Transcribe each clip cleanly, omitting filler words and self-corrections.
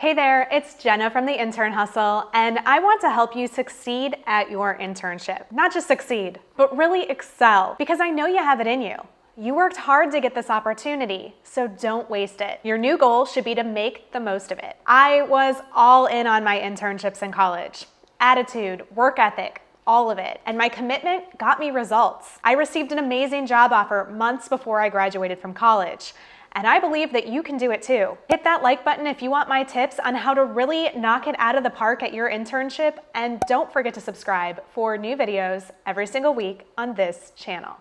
Hey there, it's Jenna from the Intern Hustle, and I want to help you succeed at your internship. Not just succeed, but really excel, because I know you have it in you. You worked hard to get this opportunity, so don't waste it. Your new goal should be to make the most of it. I was all in on my internships in college. Attitude, work ethic, all of it. And my commitment got me results. I received an amazing job offer months before I graduated from college. And I believe that you can do it too. Hit that like button if you want my tips on how to really knock it out of the park at your internship, and don't forget to subscribe for new videos every single week on this channel.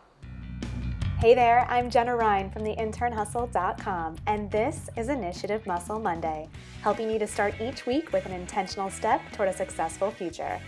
Hey there, I'm Jenna Ryan from the internhustle.com, and this is Initiative Muscle Monday, helping you to start each week with an intentional step toward a successful future.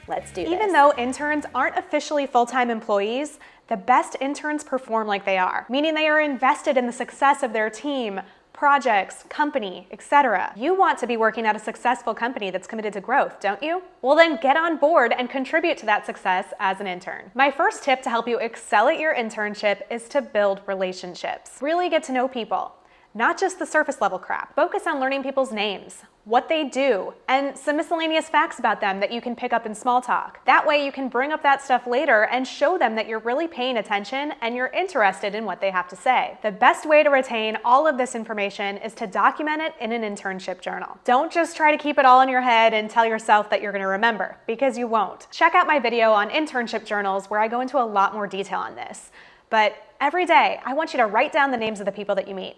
Let's do this. Even though interns aren't officially full-time employees, the best interns perform like they are, meaning they are invested in the success of their team, projects, company, etc. You want to be working at a successful company that's committed to growth, don't you? Well, then get on board and contribute to that success as an intern. My first tip to help you excel at your internship is to build relationships. Really get to know people. Not just the surface level crap. Focus on learning people's names, what they do, and some miscellaneous facts about them that you can pick up in small talk. That way you can bring up that stuff later and show them that you're really paying attention and you're interested in what they have to say. The best way to retain all of this information is to document it in an internship journal. Don't just try to keep it all in your head and tell yourself that you're going to remember, because you won't. Check out my video on internship journals where I go into a lot more detail on this. But every day, I want you to write down the names of the people that you meet.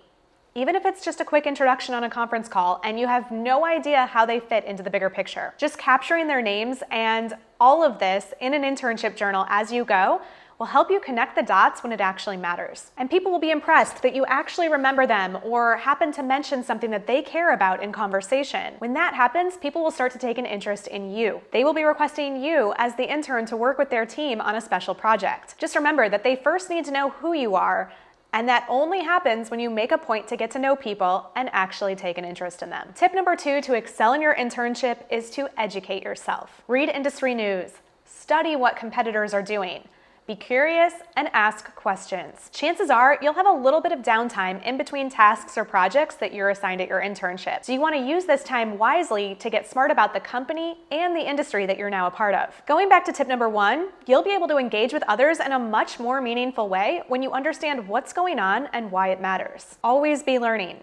Even if it's just a quick introduction on a conference call and you have no idea how they fit into the bigger picture. Just capturing their names and all of this in an internship journal as you go will help you connect the dots when it actually matters. And people will be impressed that you actually remember them or happen to mention something that they care about in conversation. When that happens, people will start to take an interest in you. They will be requesting you as the intern to work with their team on a special project. Just remember that they first need to know who you are, and that only happens when you make a point to get to know people and actually take an interest in them. Tip number 2 to excel in your internship is to educate yourself. Read industry news. Study what competitors are doing. Be curious and ask questions. Chances are you'll have a little bit of downtime in between tasks or projects that you're assigned at your internship. So you want to use this time wisely to get smart about the company and the industry that you're now a part of. Going back to tip number 1, you'll be able to engage with others in a much more meaningful way when you understand what's going on and why it matters. Always be learning.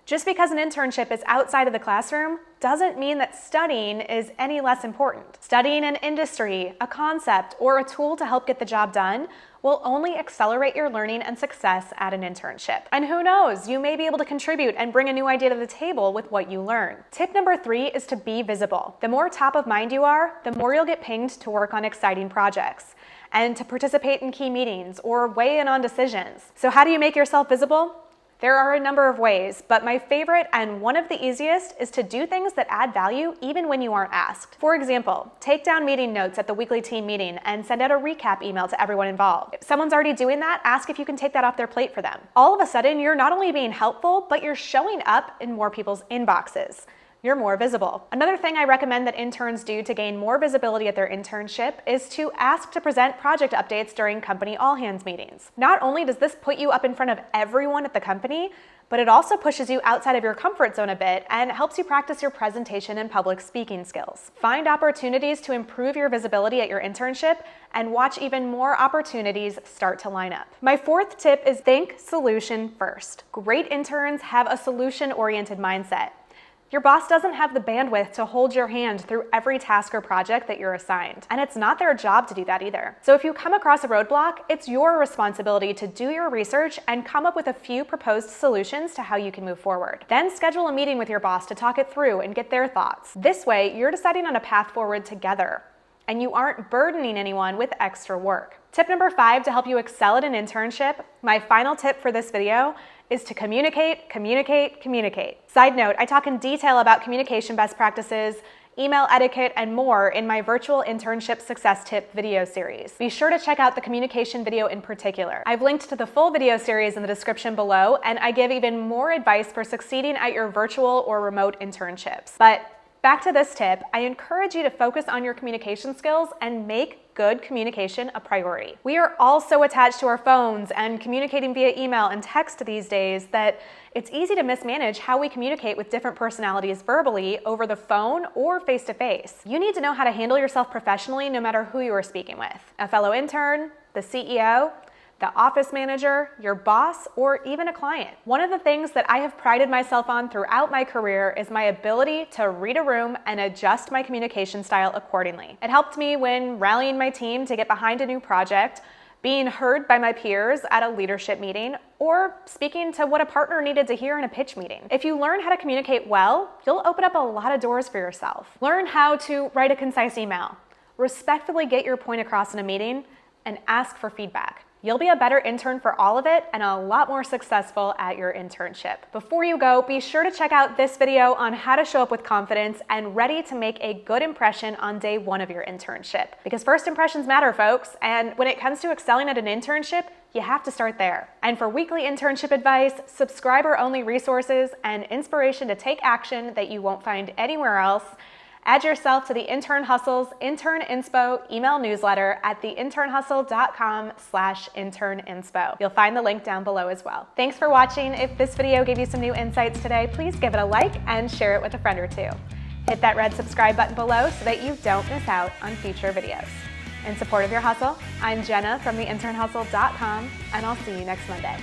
Just because an internship is outside of the classroom doesn't mean that studying is any less important. Studying an industry, a concept, or a tool to help get the job done will only accelerate your learning and success at an internship. And who knows, you may be able to contribute and bring a new idea to the table with what you learn. Tip number 3 is to be visible. The more top of mind you are, the more you'll get pinged to work on exciting projects and to participate in key meetings or weigh in on decisions. So how do you make yourself visible? There are a number of ways, but my favorite and one of the easiest is to do things that add value even when you aren't asked. For example, take down meeting notes at the weekly team meeting and send out a recap email to everyone involved. If someone's already doing that, ask if you can take that off their plate for them. All of a sudden, you're not only being helpful, but you're showing up in more people's inboxes. You're more visible. Another thing I recommend that interns do to gain more visibility at their internship is to ask to present project updates during company all-hands meetings. Not only does this put you up in front of everyone at the company, but it also pushes you outside of your comfort zone a bit and helps you practice your presentation and public speaking skills. Find opportunities to improve your visibility at your internship and watch even more opportunities start to line up. My 4th tip is think solution first. Great interns have a solution-oriented mindset. Your boss doesn't have the bandwidth to hold your hand through every task or project that you're assigned, and it's not their job to do that either. So if you come across a roadblock, it's your responsibility to do your research and come up with a few proposed solutions to how you can move forward. Then schedule a meeting with your boss to talk it through and get their thoughts. This way, you're deciding on a path forward together, and you aren't burdening anyone with extra work. Tip number 5 to help you excel at an internship, my final tip for this video, is to communicate, communicate, communicate. Side note, I talk in detail about communication best practices, email etiquette, and more in my virtual internship success tip video series. Be sure to check out the communication video in particular. I've linked to the full video series in the description below, and I give even more advice for succeeding at your virtual or remote internships. But back to this tip, I encourage you to focus on your communication skills and make good communication a priority. We are all so attached to our phones and communicating via email and text these days that it's easy to mismanage how we communicate with different personalities verbally over the phone or face-to-face. You need to know how to handle yourself professionally no matter who you are speaking with. A fellow intern, the CEO, the office manager, your boss, or even a client. One of the things that I have prided myself on throughout my career is my ability to read a room and adjust my communication style accordingly. It helped me when rallying my team to get behind a new project, being heard by my peers at a leadership meeting, or speaking to what a partner needed to hear in a pitch meeting. If you learn how to communicate well, you'll open up a lot of doors for yourself. Learn how to write a concise email, respectfully get your point across in a meeting, and ask for feedback. You'll be a better intern for all of it and a lot more successful at your internship. Before you go, be sure to check out this video on how to show up with confidence and ready to make a good impression on day one of your internship. Because first impressions matter, folks, and when it comes to excelling at an internship, you have to start there. And for weekly internship advice, subscriber-only resources, and inspiration to take action that you won't find anywhere else, add yourself to the Intern Hustle's Intern Inspo email newsletter at theinternhustle.com/interninspo. You'll find the link down below as well. Thanks for watching. If this video gave you some new insights today, please give it a like and share it with a friend or two. Hit that red subscribe button below so that you don't miss out on future videos. In support of your hustle, I'm Jenna from theinternhustle.com, and I'll see you next Monday.